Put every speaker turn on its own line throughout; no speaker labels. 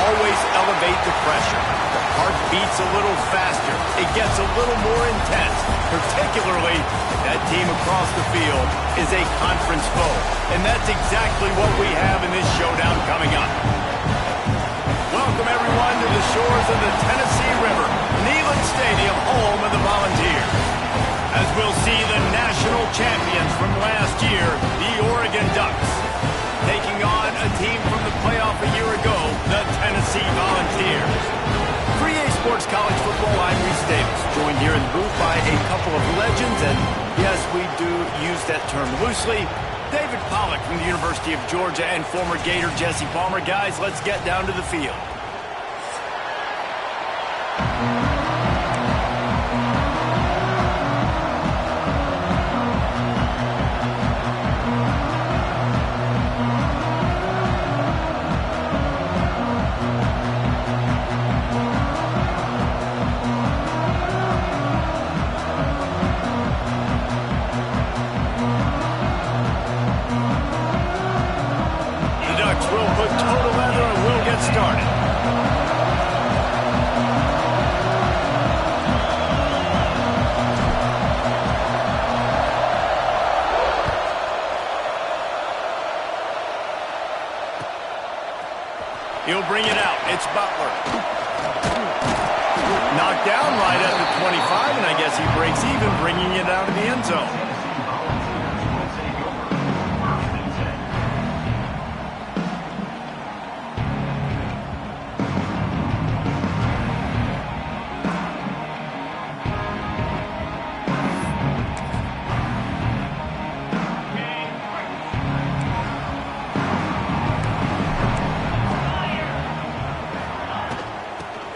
always elevate the pressure. The heart beats a little faster. It gets a little more intense. Particularly, that team across the field is a conference foe. And that's exactly what we have in this showdown coming up. Welcome, everyone, to the shores of the Tennessee River, Neyland Stadium, home of the Volunteers. As we'll see the national champions from last year, the Oregon Ducks, taking on a team from the playoff a year ago, the Tennessee Volunteers. 3A Sports College Football, I'm Reese Davis, joined here in the booth by a couple of legends, and yes, we do use that term loosely. David Pollack from the University of Georgia and former Gator Jesse Palmer. Guys, let's get down to the field. He'll bring it out. It's Butler. Knocked down right at the 25, and I guess he breaks even, bringing it out of the end zone.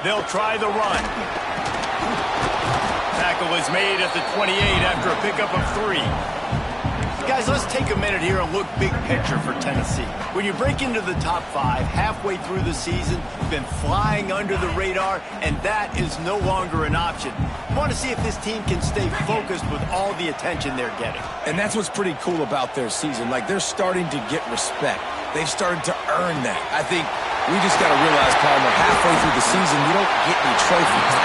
They'll try the run. Tackle is made at the 28 after a pickup of 3. Guys, let's take a minute here and look big picture for Tennessee. When you break into the top 5 halfway through the season, you've been flying under the radar, and that is no longer an option. You want to see if this team can stay focused with all the attention they're getting.
And that's what's pretty cool about their season. Like, they're starting to get respect. They've started to earn that. I think we just got to realize, Palmer, halfway through the season, you don't get any trophies.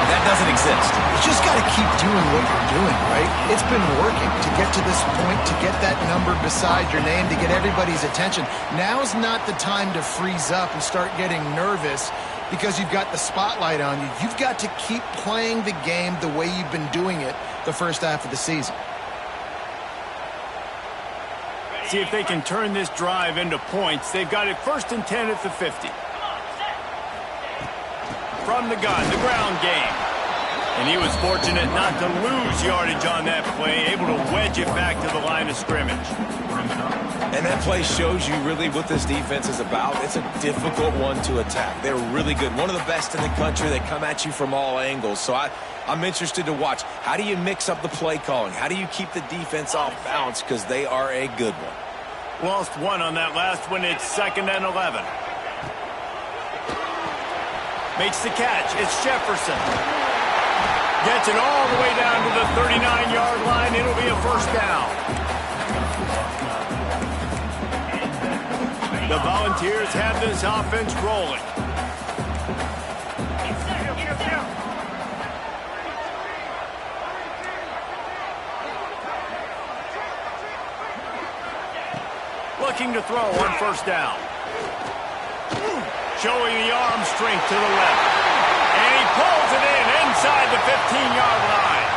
That doesn't exist.
You just got to keep doing what you're doing, right? It's been working to get to this point, to get that number beside your name, to get everybody's attention. Now's not the time to freeze up and start getting nervous because you've got the spotlight on you. You've got to keep playing the game the way you've been doing it the first half of the season.
See if they can turn this drive into points. They've got it 1st and 10 at the 50. From the gun, the ground game. And he was fortunate not to lose yardage on that play, able to wedge it back to the line of scrimmage.
And that play shows you really what this defense is about. It's a difficult one to attack. They're really good. One of the best in the country. They come at you from all angles. So I'm interested to watch. How do you mix up the play calling? How do you keep the defense off balance? Because they are a good one.
Lost 1 on that last one. It's 2nd and 11. Makes the catch. It's Jefferson. Gets it all the way down to the 39-yard line. It'll be a 1st down. The Volunteers have this offense rolling. Looking to throw on 1st down. Showing the arm strength to the left. And he pulls it in inside the 15-yard line.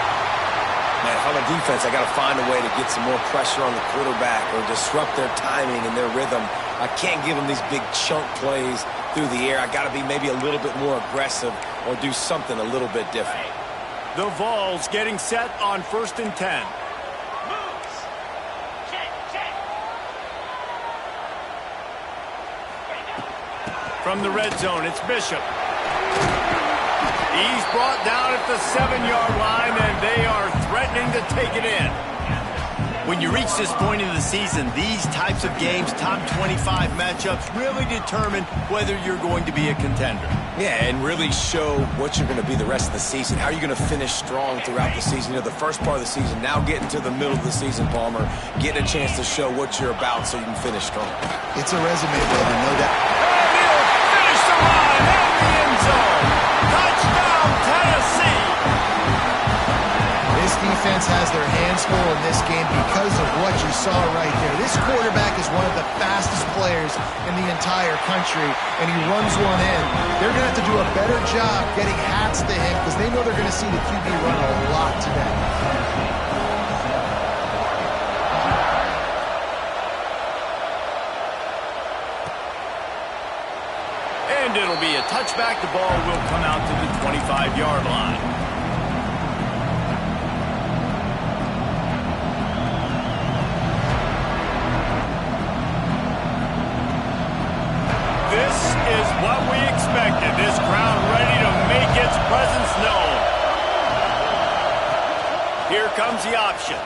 Man, if I'm a defense, I got to find a way to get some more pressure on the quarterback or disrupt their timing and their rhythm. I can't give them these big chunk plays through the air. I got to be maybe a little bit more aggressive or do something a little bit different.
The Vols getting set on 1st and 10. From the red zone, it's Bishop. He's brought down at the 7-yard line, and they are threatening to take it in. When you reach this point in the season, these types of games, top 25 matchups, really determine whether you're going to be a contender.
Yeah, and really show what you're going to be the rest of the season. How are you going to finish strong throughout the season? You know, the first part of the season, now getting to the middle of the season, Palmer, getting a chance to show what you're about so you can finish strong.
It's a resume builder, no doubt.
And he'll finish the line. zone. Touchdown, Tennessee!
This defense has their hands full in this game because of what you saw right there. This quarterback is one of the fastest players in the entire country, and he runs one in. They're going to have to do a better job getting hats to him because they know they're going to see the QB run a lot today.
And it'll be a touchback. The ball will come out to the 25-yard line. This is what we expected. This crowd ready to make its presence known. Here comes the option.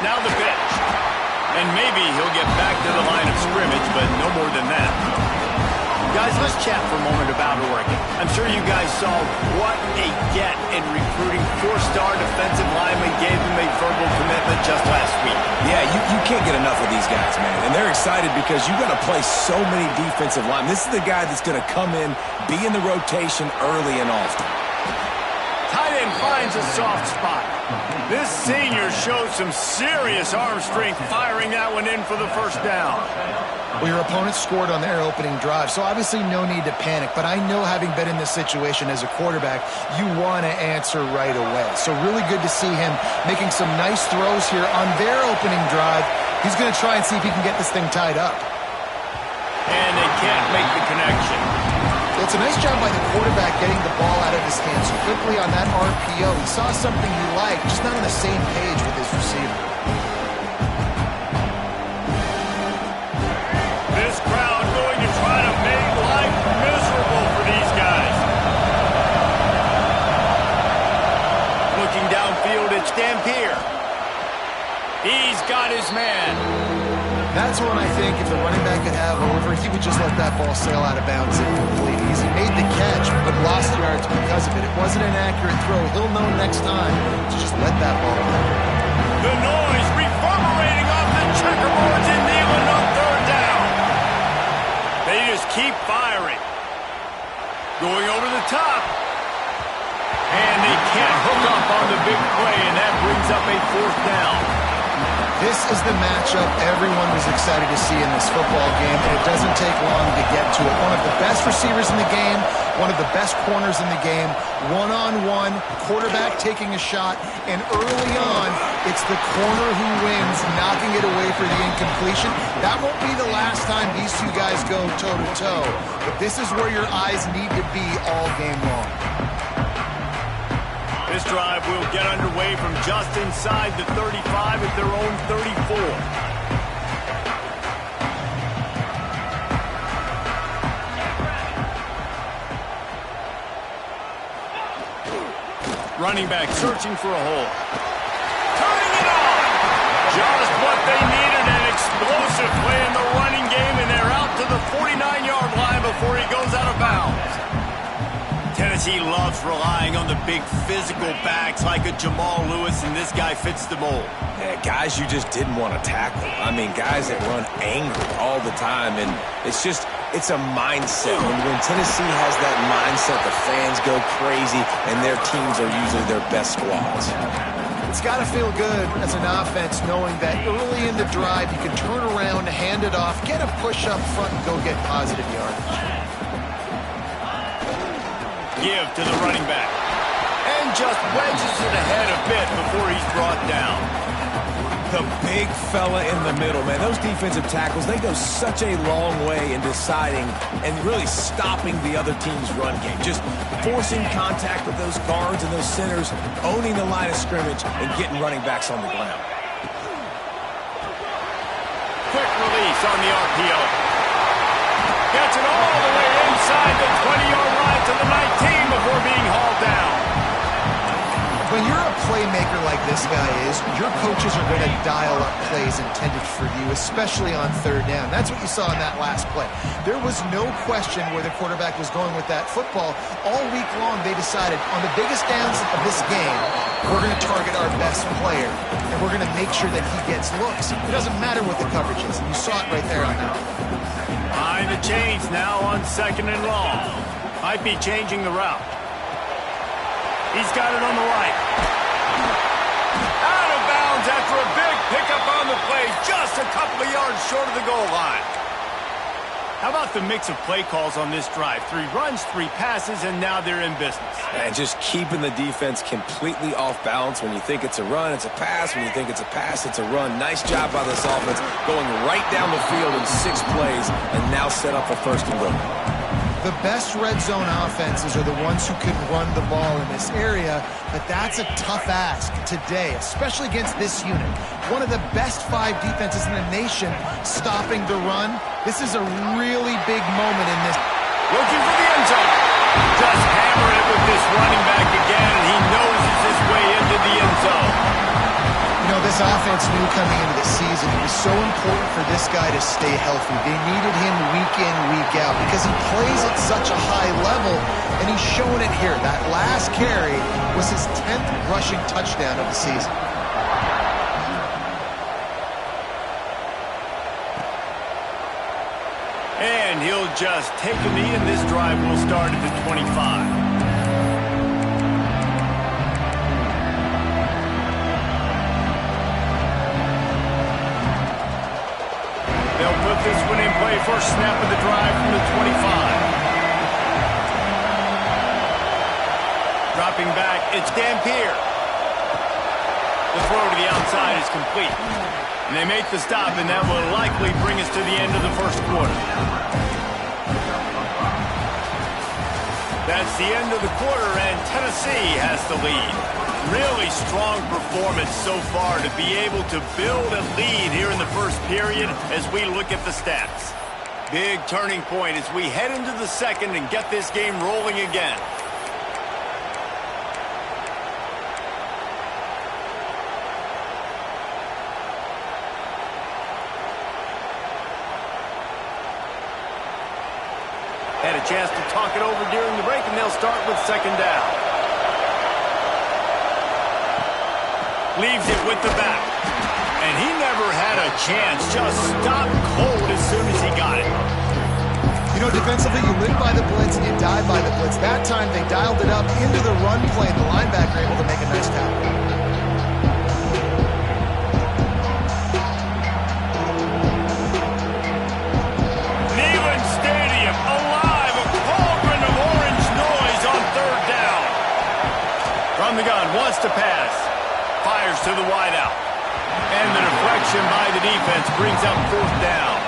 Now the pitch. And maybe he'll get back to the line of scrimmage, but no more than that. Guys, let's chat for a moment about Oregon. I'm sure you guys saw what a get in recruiting. Four-star defensive lineman gave them a verbal commitment just last week.
Yeah, you can't get enough of these guys, man. And they're excited because you're going to play so many defensive linemen. This is the guy that's going to come in, be in the rotation early and often.
Tight end finds a soft spot. This senior shows some serious arm strength firing that one in for the first down.
Well, your opponent scored on their opening drive, so obviously no need to panic. But I know, having been in this situation as a quarterback, you want to answer right away. So really good to see him making some nice throws here on their opening drive. He's going to try and see if he can get this thing tied up.
And they can't make the connection.
It's a nice job by the quarterback getting the ball out of his hands quickly on that RPO. He saw something he liked, just not on the same page with his receiver.
This crowd going to try to make life miserable for these guys. Looking downfield, it's Dampier. He's got his man.
That's one I think if the running back could have over, he would just let that ball sail out of bounds incomplete. He made the catch, but lost yards because of it. It wasn't an accurate throw. He'll know next time to just let that ball go.
The noise reverberating off the checkerboards in Neyland on third down. They just keep firing. Going over the top. And they can't hook up on the big play, and that brings up a fourth down.
This is the matchup everyone was excited to see in this football game, and it doesn't take long to get to it. One of the best receivers in the game, one of the best corners in the game, one-on-one, quarterback taking a shot, and early on, it's the corner who wins, knocking it away for the incompletion. That won't be the last time these two guys go toe-to-toe, but this is where your eyes need to be all game long.
This drive will get underway from just inside the 35 at their own 34. Running back searching for a hole. Turning it on! Just what they needed, an explosive play in the running game, and they're out to the 49-yard line before he goes out of bounds. Tennessee loves relying on the big physical backs like a Jamal Lewis, and this guy fits the mold.
Yeah, guys you just didn't want to tackle. I mean, guys that run angry all the time, and it's a mindset. When Tennessee has that mindset, the fans go crazy, and their teams are usually their best squads.
It's got to feel good as an offense knowing that early in the drive you can turn around, hand it off, get a push up front, and go get positive yardage.
Give to the running back. And just wedges it ahead a bit before he's brought down.
The big fella in the middle, man. Those defensive tackles, they go such a long way in deciding and really stopping the other team's run game. Just forcing contact with those guards and those centers, owning the line of scrimmage, and getting running backs on the ground.
Quick release on the RPO. Gets it all the way inside the 20-yard line to the 19 before being hauled down.
When you're a playmaker like this guy is, your coaches are going to dial up plays intended for you, especially on third down. That's what you saw in that last play. There was no question where the quarterback was going with that football. All week long, they decided on the biggest downs of this game, we're going to target our best player, and we're going to make sure that he gets looks. It doesn't matter what the coverage is, and you saw it right there on that.
Behind the chains now on 2nd and long. Might be changing the route. He's got it on the right. Out of bounds after a big pickup on the play, just a couple of yards short of the goal line. How about the mix of play calls on this drive? 3 runs, 3 passes, and now they're in business.
And just keeping the defense completely off balance. When you think it's a run, it's a pass. When you think it's a pass, it's a run. Nice job by this offense, going right down the field in 6 plays, and now set up for first and goal.
The best red zone offenses are the ones who can run the ball in this area, but that's a tough ask today, especially against this unit. One of the best 5 defenses in the nation stopping the run. This is a really big moment in this.
Looking for the end zone. Just hammer it with this running back again, and he knows it's his way into the end zone.
You know, this offense knew coming into the season it was so important for this guy to stay healthy. They needed him week in, week out because he plays at such a high level, and he's showing it here. That last carry was his 10th rushing touchdown of the season.
And he'll just take a knee, and this drive will start at the 25. They'll put this one in play. First snap of the drive from the 25. Dropping back, it's Dampier. The throw to the outside is complete. And they make the stop, and that will likely bring us to the end of the first quarter. That's the end of the quarter, and Tennessee has the lead. Really strong performance so far to be able to build a lead here in the first period as we look at the stats. Big turning point as we head into the second and get this game rolling again. Had a chance to talk it over during the break, and they'll start with second down. Leaves it with the back. And he never had a chance. Just stopped cold as soon as he got it.
You know, defensively, you live by the blitz and you die by the blitz. That time, they dialed it up into the run play, and the linebacker able to make a nice tackle.
Neyland Stadium, alive, a cauldron of orange noise on third down. From the gun, wants to pass. Fires to the wideout. And the deflection by the defense brings up fourth down.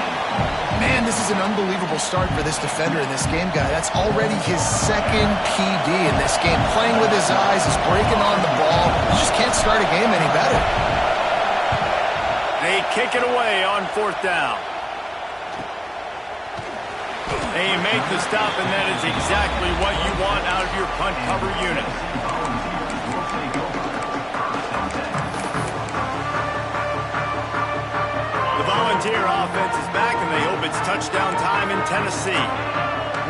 Man, this is an unbelievable start for this defender in this game, guy. That's already his second PD in this game. Playing with his eyes, he's breaking on the ball. You just can't start a game any better.
They kick it away on fourth down. They make the stop, and that is exactly what you want out of your punt cover unit. Volunteer offense is back, and they hope it's touchdown time in Tennessee.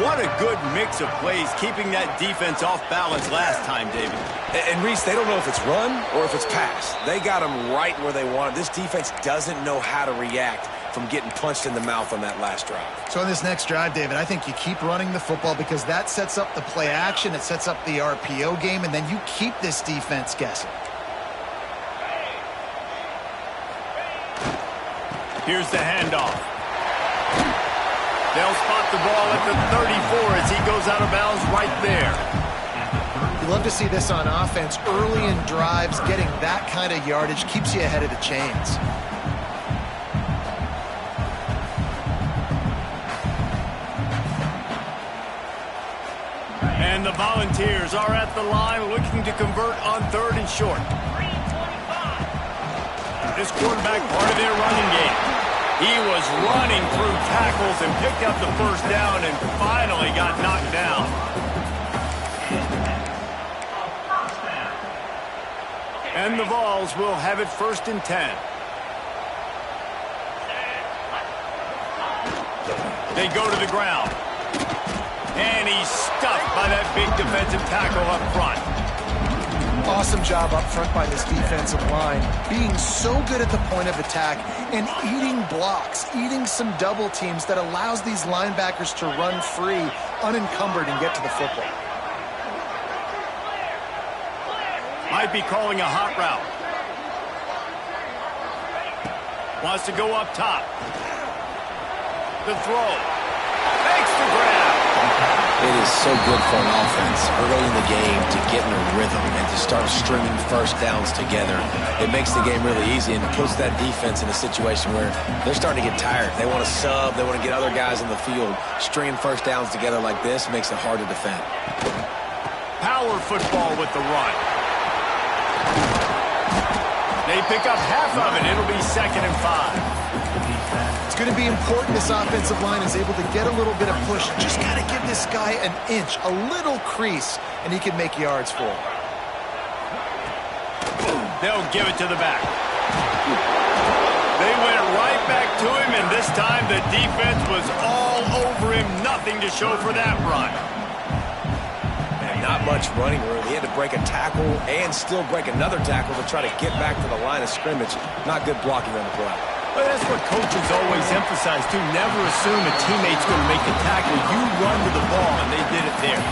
What a good mix of plays, keeping that defense off balance last time, David.
And Reese, they don't know if it's run or if it's pass. They got them right where they want it. This defense doesn't know how to react from getting punched in the mouth on that last drive.
So on this next drive, David, I think you keep running the football because that sets up the play action, it sets up the RPO game, and then you keep this defense guessing.
Here's the handoff. They'll spot the ball at the 34 as he goes out of bounds right there.
You love to see this on offense. Early in drives, getting that kind of yardage keeps you ahead of the chains.
And the Volunteers are at the line looking to convert on third and short. This quarterback part of their running game. He was running through tackles and picked up the first down and finally got knocked down. And the Vols will have it first and 10. They go to the ground. And he's stuffed by that big defensive tackle up front.
Awesome job up front by this defensive line. Being so good at the point of attack and eating blocks, eating some double teams that allows these linebackers to run free unencumbered and get to the football.
Might be calling a hot route. Wants to go up top. The throw. Makes the grab.
It is so good for an offense early in the game to get in a rhythm and to start stringing first downs together. It makes the game really easy and puts that defense in a situation where they're starting to get tired. They want to sub. They want to get other guys in the field. Stringing first downs together like this makes it hard to defend.
Power football with the run. They pick up half of it. It'll be 2nd and 5.
It's going to be important this offensive line is able to get a little bit of push. Just got to give this guy an inch, a little crease, and he can make yards for him.
They'll give it to the back. They went right back to him, and this time the defense was all over him. Nothing to show for that run.
And not much running room. He had to break a tackle and still break another tackle to try to get back to the line of scrimmage. Not good blocking on the play.
Well, that's what coaches always emphasize, too. Never assume a teammate's going to make the tackle. You run to the ball, and they did it there.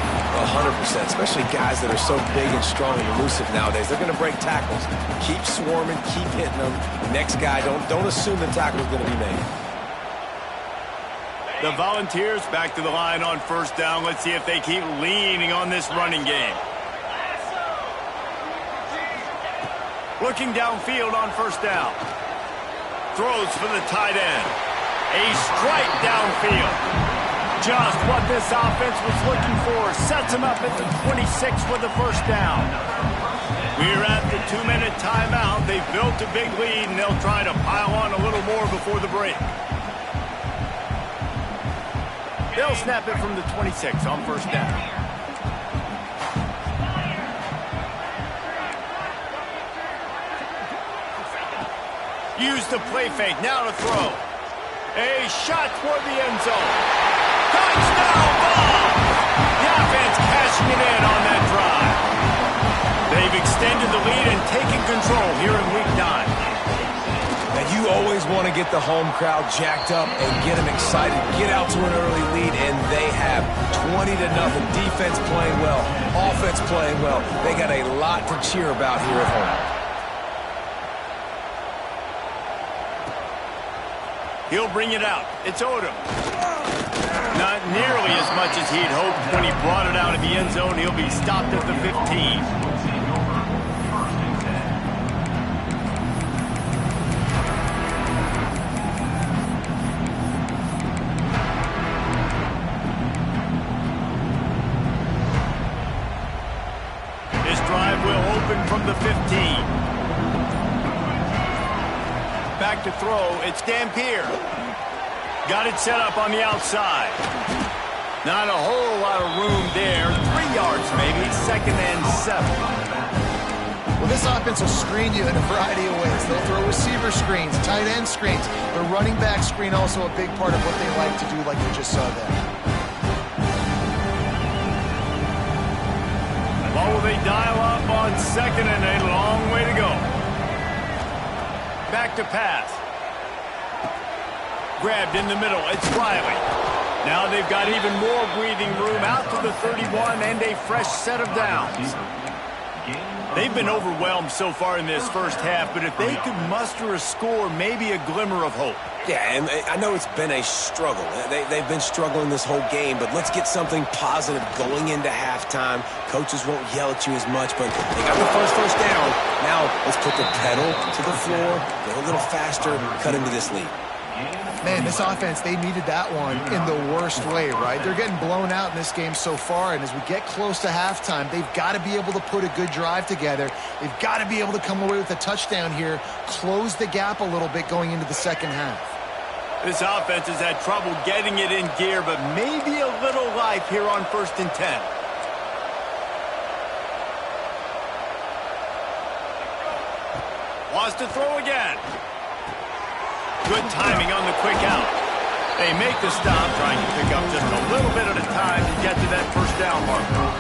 100%, especially guys that are so big and strong and elusive nowadays. They're going to break tackles. Keep swarming, keep hitting them. Next guy, don't assume the tackle's going to be made.
The Volunteers back to the line on first down. Let's see if they keep leaning on this running game. Looking downfield on first down. Throws for the tight end. A strike downfield. Just what this offense was looking for. Sets him up at the 26 for the first down. We're at the 2-minute timeout. They've built a big lead, and they'll try to pile on a little more before the break. They'll snap it from the 26 on first down. Use the play fake. Now to throw. A shot toward the end zone. Touchdown ball! The offense cashing it in on that drive. They've extended the lead and taken control here in Week 9.
And you always want to get the home crowd jacked up and get them excited. Get out to an early lead, and they have 20-0. Defense playing well. Offense playing well. They got a lot to cheer about here at home.
He'll bring it out. It's Odom. Not nearly as much as he'd hoped when he brought it out of the end zone. He'll be stopped at the 15. This drive will open from the 15. Back to throw. It's Dampier. Got it set up on the outside. Not a whole lot of room there. 3 yards maybe. 2nd and 7.
Well, this offense will screen you in a variety of ways. They'll throw receiver screens, tight end screens. The running back screen also a big part of what they like to do, like you just saw there.
Well, will they dial up on 2nd and a long way to go? Back to pass. Grabbed in the middle. It's Riley. Now they've got even more breathing room out to the 31 and a fresh set of downs. They've been overwhelmed so far in this first half, but if they could muster a score, maybe a glimmer of hope.
Yeah, and I know it's been a struggle. They've been struggling this whole game, but let's get something positive going into halftime. Coaches won't yell at you as much, but they got the first down. Now let's put the pedal to the floor, go a little faster, and cut into this lead.
Man, this offense, they needed that one in the worst way, right? They're getting blown out in this game so far, and as we get close to halftime, they've got to be able to put a good drive together. They've got to be able to come away with a touchdown here, close the gap a little bit going into the second half.
This offense has had trouble getting it in gear, but maybe a little life here on 1st and 10. Wants to throw again. Good timing on the quick out. They make the stop, trying to pick up just a little bit at a time to get to that first down marker.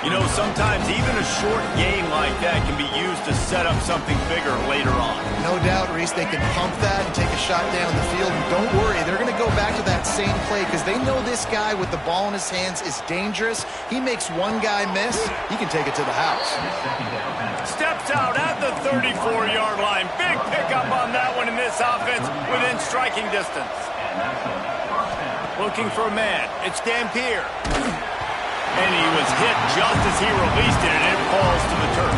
You know, sometimes even a short game like that can be used to set up something bigger later on.
No doubt, Reese, they can pump that and take a shot down the field. And don't worry, they're going to go back to that same play because they know this guy with the ball in his hands is dangerous. He makes one guy miss, he can take it to the house.
Steps out at the 34-yard line. Big pickup on that one in this offense within striking distance. Looking for a man. It's Dampier. And he was hit just as he released it, and it falls to the turf.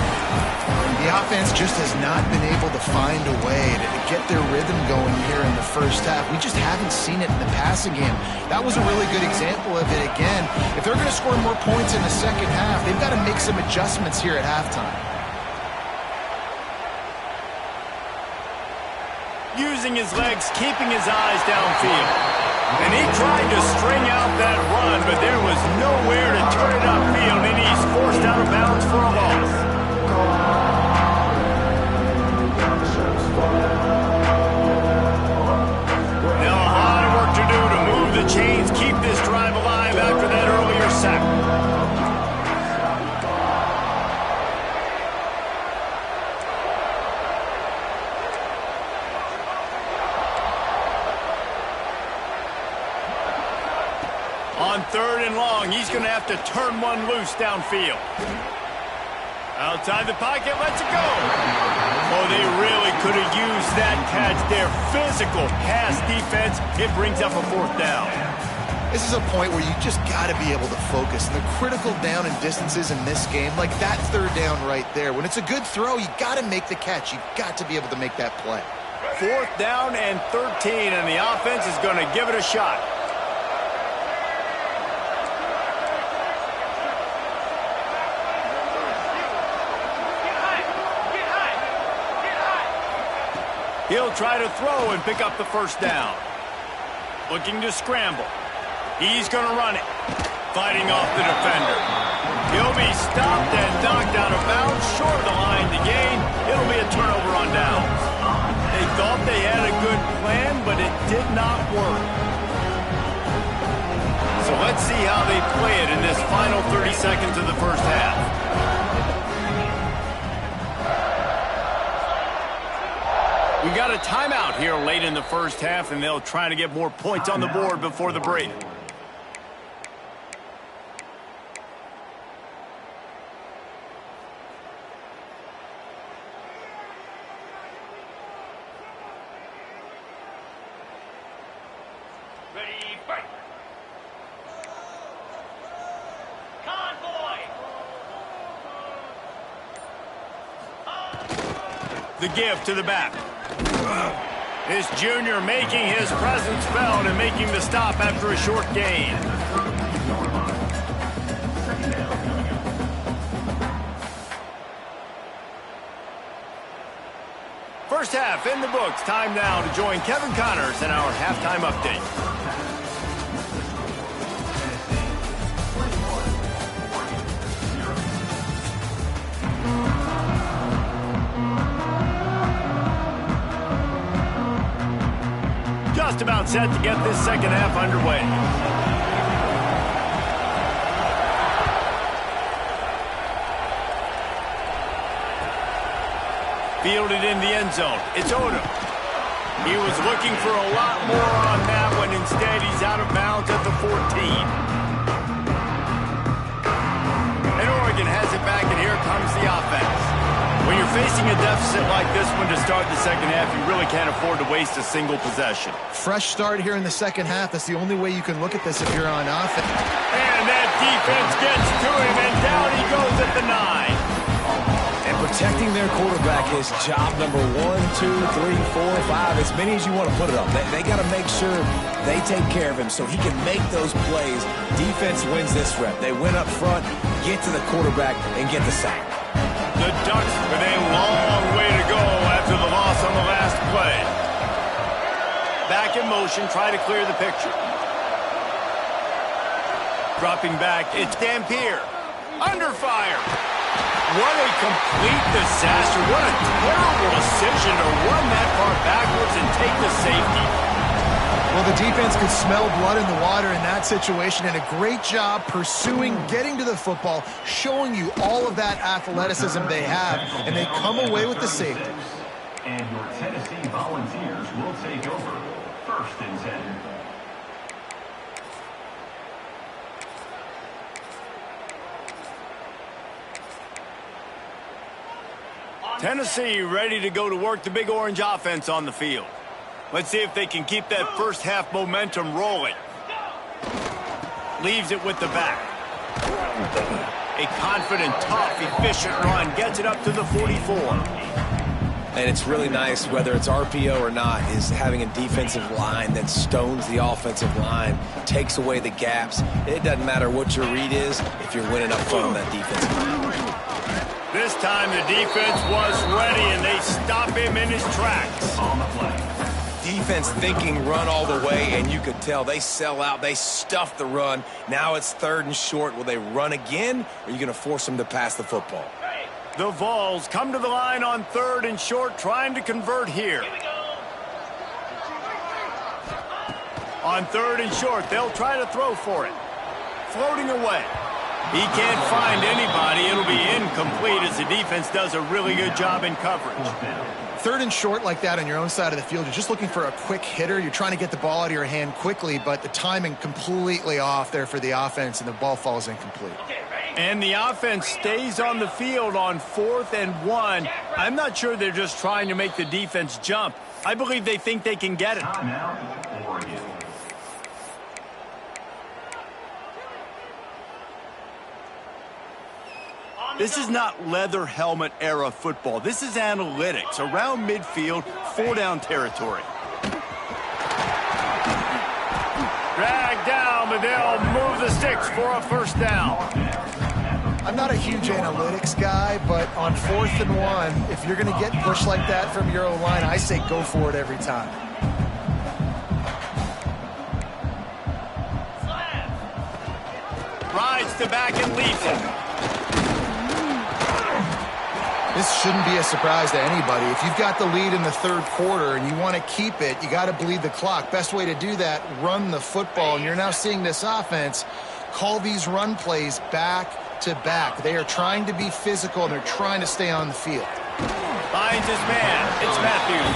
The offense just has not been able to find a way to get their rhythm going here in the first half. We just haven't seen it in the passing game. That was a really good example of it again. If they're going to score more points in the second half, they've got to make some adjustments here at halftime.
Using his legs, keeping his eyes downfield. And he tried to string out that run, but there was nowhere to turn it upfield, and he's forced out of bounds for a loss. Now a lot of work to do to move the chains, keep this drive alive after that earlier sack. On 3rd and long, he's going to have to turn one loose downfield. Outside the pocket, lets it go. Oh, they really could have used that catch there. Physical pass defense. It brings up a 4th down.
This is a point where you just got to be able to focus. And the critical down and distances in this game, like that 3rd down right there. When it's a good throw, you got to make the catch. You've got to be able to make that play.
4th down and 13, and the offense is going to give it a shot. He'll try to throw and pick up the 1st down. Looking to scramble. He's going to run it. Fighting off the defender. He'll be stopped and knocked out of bounds, short of the line to gain. It'll be a turnover on downs. They thought they had a good plan, but it did not work. So let's see how they play it in this final 30 seconds of the first half. We got a timeout here late in the first half, and they'll try to get more points on the board before the break.
Ready, fight! Convoy!
The give to the back. This junior making his presence felt and making the stop after a short gain. First half in the books. Time now to join Kevin Connors in our halftime update. Just about set to get this second half underway. Fielded in the end zone. It's Odom. He was looking for a lot more on that one. Instead, he's out of bounds at the 14. And Oregon has it back, and here comes the offense. When you're facing a deficit like this one to start the second half, you really can't afford to waste a single possession.
Fresh start here in the second half. That's the only way you can look at this if you're on offense.
And that defense gets to him, and down he goes at the 9.
And protecting their quarterback is job number 1, 2, 3, 4, 5, as many as you want to put it on. They got to make sure they take care of him so he can make those plays. Defense wins this rep. They win up front, get to the quarterback, and get the sack.
The Ducks with a long way to go after the loss on the last play. Back in motion, try to clear the picture. Dropping back, it's Dampier. Under fire. What a complete disaster. What a terrible decision to run that far backwards and take the safety.
Well, the defense could smell blood in the water in that situation, and a great job pursuing, getting to the football, showing you all of that athleticism they have, and they come away with the safety.
And your Tennessee Volunteers will take over 1st and 10.
Tennessee ready to go to work the Big Orange offense on the field. Let's see if they can keep that first half momentum rolling. Leaves it with the back. A confident, tough, efficient run. Gets it up to the 44.
And it's really nice, whether it's RPO or not, is having a defensive line that stones the offensive line, takes away the gaps. It doesn't matter what your read is if you're winning up front on that defensive line.
This time the defense was ready, and they stop him in his tracks.
On the play.
Defense thinking run all the way, and you could tell they sell out. They stuff the run. Now it's 3rd and short. Will they run again, or are you going to force them to pass the football?
The Vols come to the line on 3rd and short, trying to convert here. On 3rd and short, they'll try to throw for it. Floating away. He can't find anybody. It'll be incomplete as the defense does a really good job in coverage.
3rd and short like that on your own side of the field, you're just looking for a quick hitter. You're trying to get the ball out of your hand quickly, but the timing completely off there for the offense, and the ball falls incomplete.
And the offense stays on the field on 4th and 1. I'm not sure they're just trying to make the defense jump. I believe they think they can get it.
Timeout, Oregon.
This is not leather helmet era football. This is analytics around midfield, 4-down territory. Drag down, but they'll move the sticks for a 1st down.
I'm not a huge analytics guy, but on 4th and 1, if you're going to get pushed like that from your own line, I say go for it every time.
Rides to back and leaves it.
This shouldn't be a surprise to anybody. If you've got the lead in the 3rd quarter and you want to keep it, you got to bleed the clock. Best way to do that, run the football. And you're now seeing this offense call these run plays back to back. They are trying to be physical, and they're trying to stay on the field.
Finds his man. It's Matthews.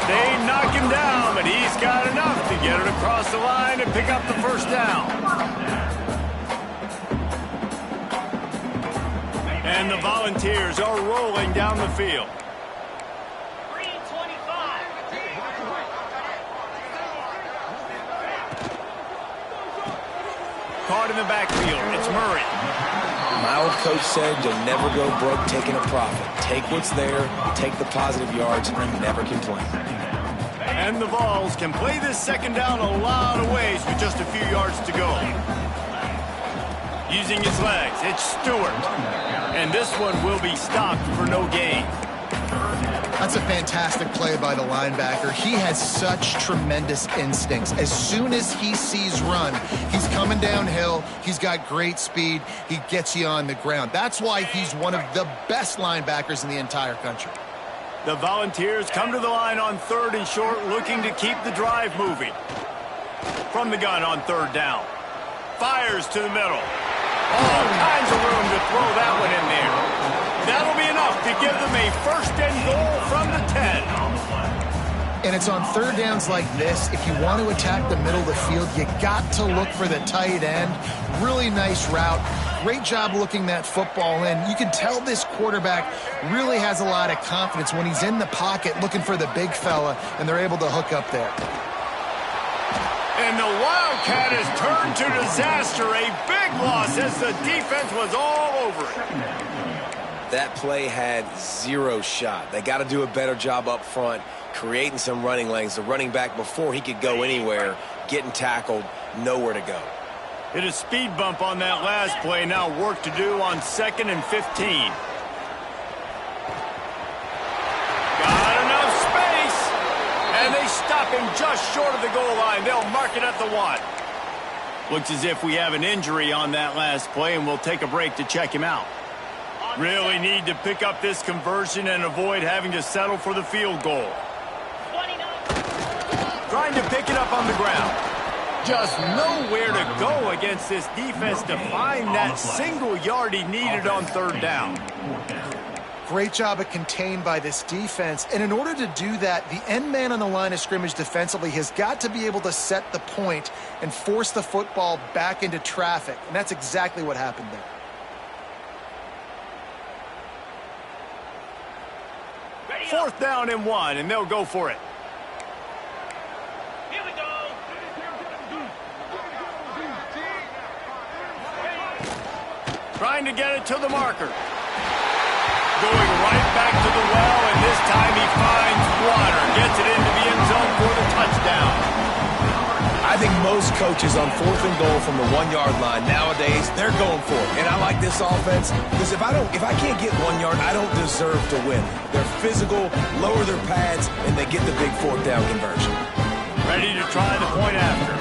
They knock him down, but he's got enough to get it across the line and pick up the 1st down. And the Volunteers are rolling down the field. Caught in the backfield. It's Murray.
My old coach said you'll never go broke taking a profit. Take what's there, take the positive yards, and never complain.
And the Vols can play this 2nd down a lot of ways with just a few yards to go. Using his legs, it's Stewart. And this one will be stopped for no gain.
That's a fantastic play by the linebacker. He has such tremendous instincts. As soon as he sees run, he's coming downhill. He's got great speed. He gets you on the ground. That's why he's one of the best linebackers in the entire country.
The Volunteers come to the line on 3rd and short, looking to keep the drive moving. From the gun on 3rd down. Fires to the middle. All kinds of room to throw that one in there. That'll be enough to give them a 1st and goal from the 10.
And it's on 3rd downs like this. If you want to attack the middle of the field, you got to look for the tight end. Really nice route. Great job looking that football in. You can tell this quarterback really has a lot of confidence when he's in the pocket looking for the big fella, and they're able to hook up there.
And the Wildcat has turned to disaster. A big loss as the defense was all over it.
That play had 0 shot. They got to do a better job up front, creating some running lanes. The running back, before he could go anywhere, getting tackled, nowhere to go.
Hit a speed bump on that last play. Now work to do on 2nd and 15. Got enough space. And they stop him just short of the goal line. They'll mark it at the 1. Looks as if we have an injury on that last play, and we'll take a break to check him out. Really need to pick up this conversion and avoid having to settle for the field goal. trying to pick it up on the ground. Just nowhere to go against this defense to find that single yard he needed on third down.
Great job of contained by this defense. And in order to do that, the end man on the line of scrimmage defensively has got to be able to set the point and force the football back into traffic. And that's exactly what happened there.
Fourth down and 1, and they'll go for it.
Here we go.
Trying to get it to the marker. Going right back to the well, and this time he finds water. Gets it into the end zone for the touchdown.
I think most coaches on 4th and goal from the 1-yard line nowadays, they're going for it. And I like this offense because if I can't get 1 yard, I don't deserve to win. They're physical, lower their pads, and they get the big 4th down conversion.
Ready to try the point after.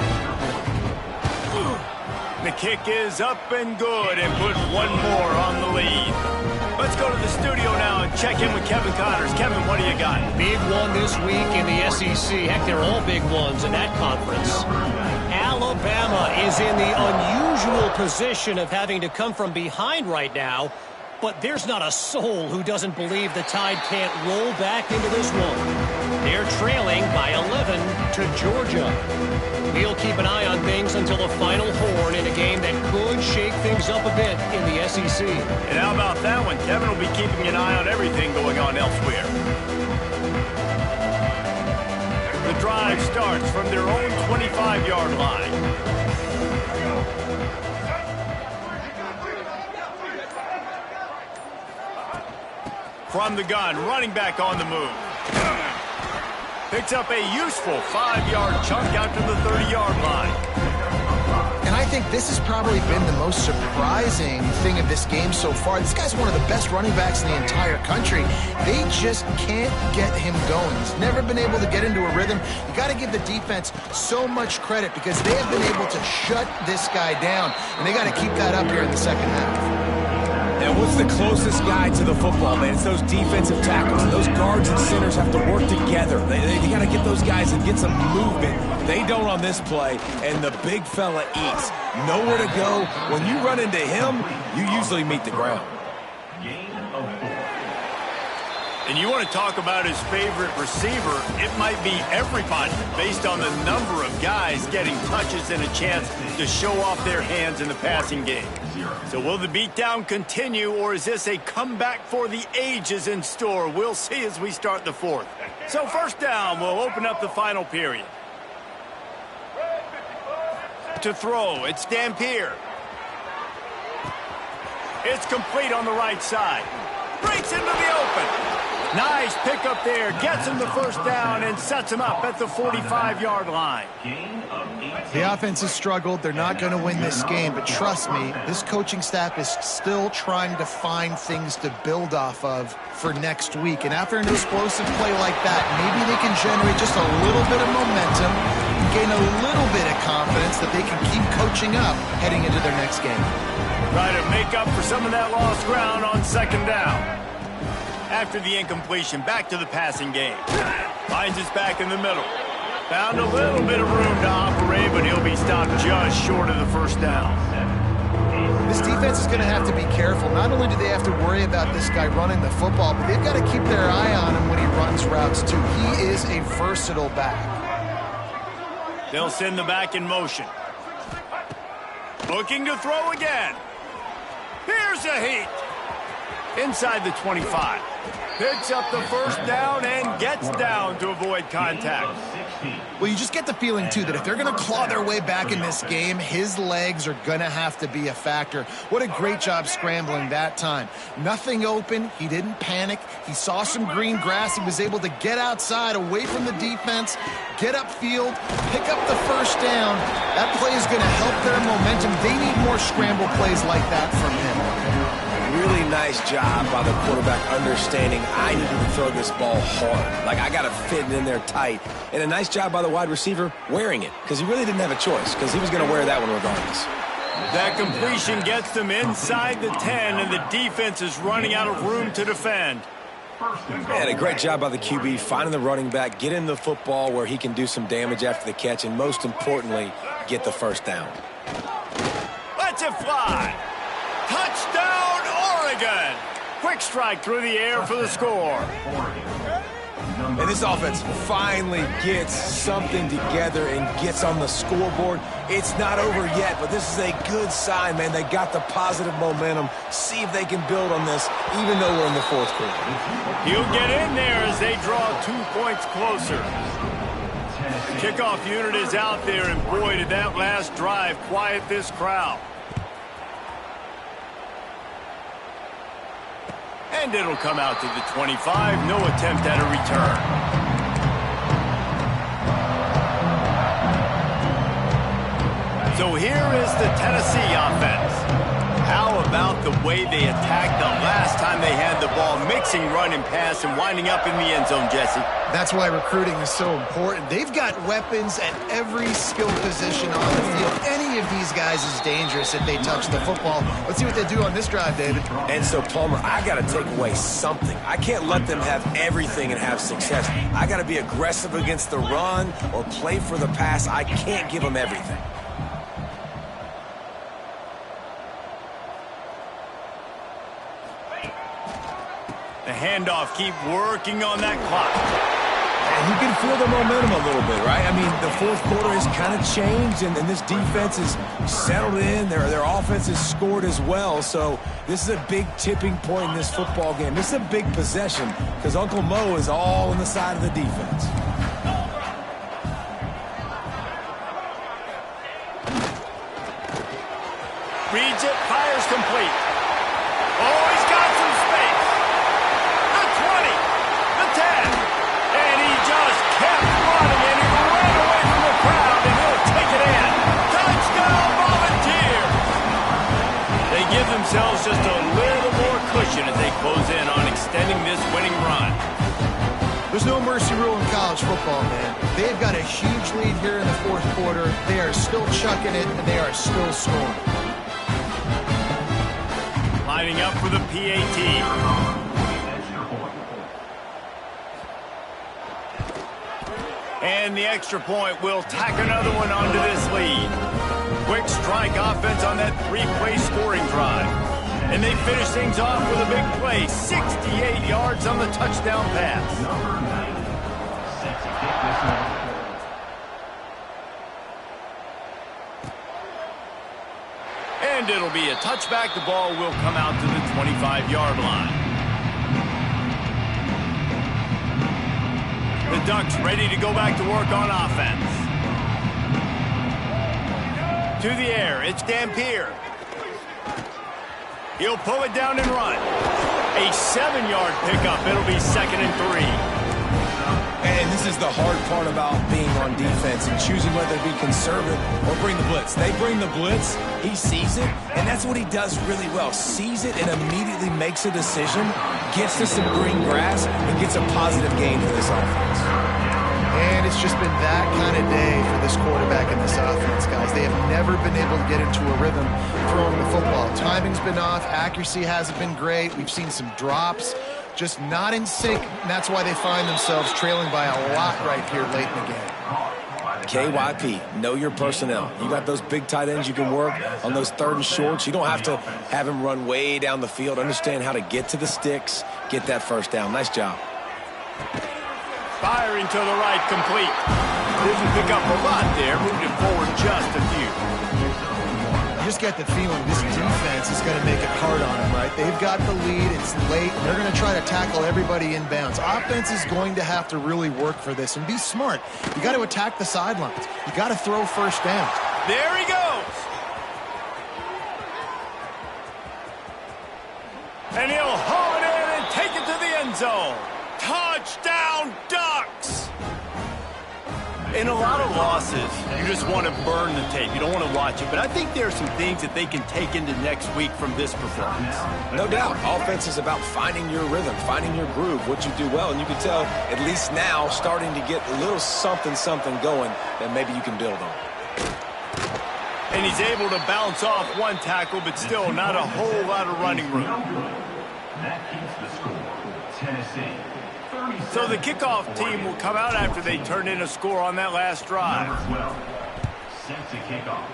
The kick is up and good and put one more on the lead. Let's go to the studio now and check in with Kevin Connors. Kevin, what do you got?
Big one this week in the SEC. Heck, they're all big ones in that conference. Alabama is in the unusual position of having to come from behind right now, but there's not a soul who doesn't believe the Tide can't roll back into this one. They're trailing by 11 to Georgia. We'll keep an eye on things until the final horn in a game that could shake things up a bit in the SEC.
And how about that one? Kevin will be keeping an eye on everything going on elsewhere. The drive starts from their own 25-yard line. From the gun, running back on the move. Picks up a useful 5-yard chunk out to the 30-yard line.
And I think this has probably been the most surprising thing of this game so far. This guy's one of the best running backs in the entire country. They just can't get him going. He's never been able to get into a rhythm. You got to give the defense so much credit because they have been able to shut this guy down. And they got to keep that up here in the second half.
And what's the closest guy to the football, man? It's those defensive tackles. Those guards and centers have to work together. They got to get those guys and get some movement. They don't on this play, and the big fella eats. Nowhere to go. When you run into him, you usually meet the ground.
And you want to talk about his favorite receiver, it might be everybody based on the number of guys getting touches and a chance to show off their hands in the passing game. So will the beatdown continue, or is this a comeback for the ages in store? We'll see as we start the fourth. So first down, we'll open up the final period. To throw, it's Dampier. It's complete on the right side. Breaks into the open. Nice pickup there. Gets him the first down and sets him up at the 45-yard line.
The offense has struggled. They're not going to win this game, but trust me, this coaching staff is still trying to find things to build off of for next week. And after an explosive play like that, maybe they can generate just a little bit of momentum and gain a little bit of confidence that they can keep coaching up heading into their next game.
Try to make up for some of that lost ground on second down. After the incompletion, back to the passing game. Finds his back in the middle. Found a little bit of room to operate, but he'll be stopped just short of the first down.
This defense is going to have to be careful. Not only do they have to worry about this guy running the football, but they've got to keep their eye on him when he runs routes, too. He is a versatile back.
They'll send the back in motion. Looking to throw again. Here's a heat. Inside the 25. Picks up the first down and gets down to avoid contact.
Well, you just get the feeling, too, that if they're going to claw their way back in this game, his legs are going to have to be a factor. What a great job scrambling that time. Nothing open. He didn't panic. He saw some green grass. He was able to get outside, away from the defense, get upfield, pick up the first down. That play is going to help their momentum. They need more scramble plays like that from him.
Really nice job by the quarterback understanding I needed to throw this ball hard. Like, I got to fit it in there tight. And a nice job by the wide receiver wearing it because he really didn't have a choice because he was going to wear that one regardless.
That completion gets them inside the 10, and the defense is running out of room to defend.
Man, a great job by the QB finding the running back, getting the football where he can do some damage after the catch, and most importantly, get the first down.
Let's it fly. Touchdown, Oregon. Quick strike through the air for the score.
And this offense finally gets something together and gets on the scoreboard. It's not over yet, but this is a good sign, man. They got the positive momentum. See if they can build on this, even though we're in the fourth quarter.
He'll get in there as they draw 2 points closer. The kickoff unit is out there, and boy, did that last drive quiet this crowd. And it'll come out to the 25. No attempt at a return. So here is the Tennessee offense. How about the way they attacked the last time they had the ball, mixing run and pass and winding up in the end zone, Jesse?
That's why recruiting is so important. They've got weapons at every skill position on the field. Any of these guys is dangerous if they touch the football. Let's see what they do on this drive, David.
And so, Palmer, I got to take away something. I can't let them have everything and have success. I got to be aggressive against the run or play for the pass. I can't give them everything.
The handoff, keep working on that clock.
And you can feel the momentum a little bit, right? I mean, the fourth quarter has kind of changed, and this defense is settled in. Their offense has scored as well. So this is a big tipping point in this football game. This is a big possession because Uncle Mo is all on the side of the defense.
Reads it, fires complete. Oh, he's got some space. The 20, the 10, and he just kept running, and he ran away from the crowd, and he'll take it in. Touchdown, Volunteer! They give themselves just a little more cushion as they close in on extending this winning run.
There's no mercy rule in college football, man. They've got a huge lead here in the fourth quarter. They are still chucking it, and they are still scoring.
Lining up for the PAT. And the extra point will tack another one onto this lead. Quick strike offense on that three-play scoring drive. And they finish things off with a big play. 68 yards on the touchdown pass.
Number 90. Set to kick this one.
And it'll be a touchback. The ball will come out to the 25-yard line. The Ducks ready to go back to work on offense. To the air, it's Dampier. He'll pull it down and run. A 7-yard pickup. It'll be 2nd and 3.
And this is the hard part about being on defense and choosing whether to be conservative or bring the blitz. They bring the blitz, he sees it, and that's what he does really well. Sees it and immediately makes a decision, gets to some green grass, and gets a positive gain for this offense.
And it's just been that kind of day for this quarterback and this offense, guys. They have never been able to get into a rhythm throwing the football. Timing's been off. Accuracy hasn't been great. We've seen some drops. Just not in sync, and that's why they find themselves trailing by a lot right here late in the game.
KYP, know your personnel. You got those big tight ends you can work on those 3rd and shorts. You don't have to have him run way down the field. Understand how to get to the sticks, get that first down. Nice job.
Firing to the right, complete. Didn't pick up a lot there, moved it forward just a few.
You just get the feeling this defense is going to make it hard on them, right? They've got the lead, it's late, and they're going to try to tackle everybody inbounds. Offense is going to have to really work for this and be smart. You got to attack the sidelines. You got to throw first down.
There he goes. And he'll haul it in and take it to the end zone. Touchdown, Ducks! In a lot of losses, you just want to burn the tape. You don't want to watch it. But I think there are some things that they can take into next week from this performance.
No doubt. Offense is about finding your rhythm, finding your groove, what you do well. And you can tell, at least now, starting to get a little something going that maybe you can build on.
And he's able to bounce off one tackle, but still not a whole lot of running room.
That keeps the score. Tennessee. Tennessee.
So the kickoff team will come out after they turn in a score on that last drive.
Number 12, set to kick off.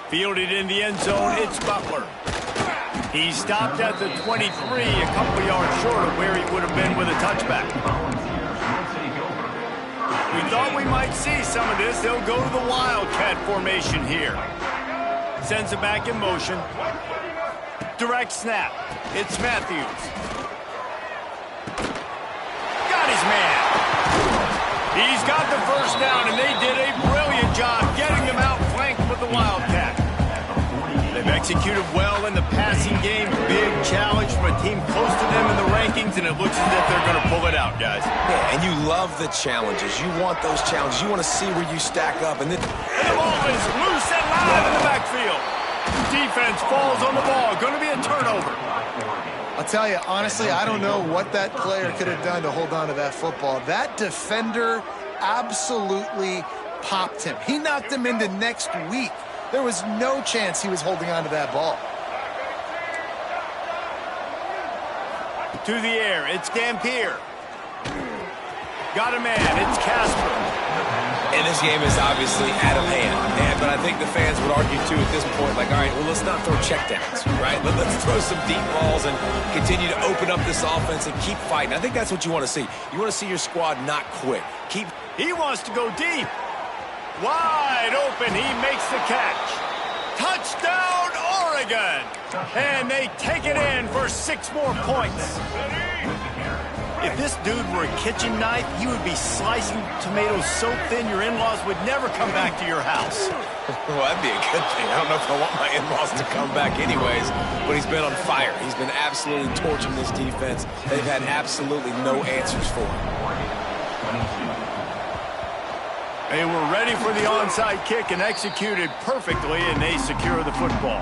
Fielded in the end zone, it's Butler. He stopped at the 23, a couple yards short of where he would have been with a touchback.
Volunteers will take over.
We thought we might see some of this. They'll go to the Wildcat formation here. Sends it back in motion. Direct snap. It's Matthews. Got his man. He's got the first down, and they did a brilliant job getting them out flanked with the Wildcat. They've executed well in the passing game. Big challenge from a team close to them in the rankings, and it looks as if they're going to pull it out, guys.
Yeah, and you love the challenges. You want those challenges. You want to see where you stack up. And
the ball is loose and live in the backfield. Defense falls on the ball. Going to be a turnover.
I'll tell you, honestly, I don't know what that player could have done to hold on to that football. That defender absolutely popped him. He knocked him into next week. There was no chance he was holding on to that ball.
To the air, it's Dampier. Got a man, it's Casper.
And this game is obviously out of hand. But I think the fans would argue, too, at this point, like, all right, well, let's not throw checkdowns, right? Let's throw some deep balls and continue to open up this offense and keep fighting. I think that's what you want to see. You want to see your squad not quit.
He wants to go deep. Wide open, he makes the catch. Touchdown, Oregon! And they take it in for 6 more points. If this dude were a kitchen knife, he would be slicing tomatoes so thin your in-laws would never come back to your house.
Well, that'd be a good thing. I don't know if I want my in-laws to come back anyways, but he's been on fire. He's been absolutely torching this defense. They've had absolutely no answers for him.
They were ready for the onside kick and executed perfectly, and they secure the football.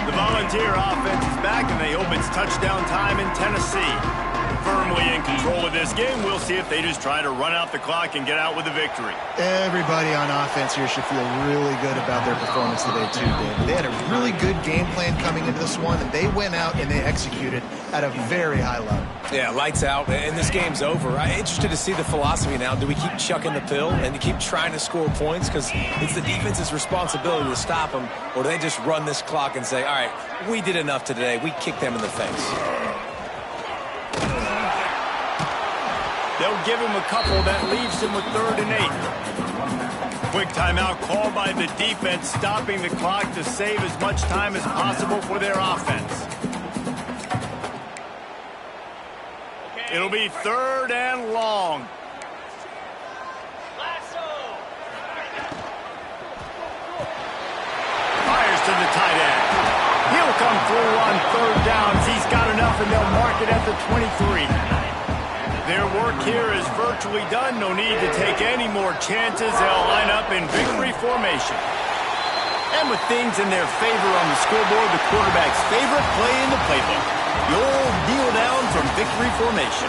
The Volunteer offense is back, and they hope it's touchdown time in Tennessee. Firmly in control of this game. We'll see if they just try to run out the clock and get out with a victory.
Everybody on offense here should feel really good about their performance today, too, David. They had a really good game plan coming into this one, and they went out and they executed at a very high level.
Yeah, lights out, and this game's over. I'm interested to see the philosophy now. Do we keep chucking the pill and keep trying to score points because it's the defense's responsibility to stop them, or do they just run this clock and say, all right, we did enough today. We kicked them in the face.
They'll give him a couple that leaves him with 3rd and 8. Quick timeout called by the defense, stopping the clock to save as much time as possible for their offense. It'll be 3rd and long. Fires to the tight end. He'll come through on 3rd downs. He's got enough, and they'll mark it at the 23. Their work here is virtually done. No need to take any more chances. They'll line up in victory formation. And with things in their favor on the scoreboard, the quarterback's favorite play in the playbook. The old kneel down from victory formation.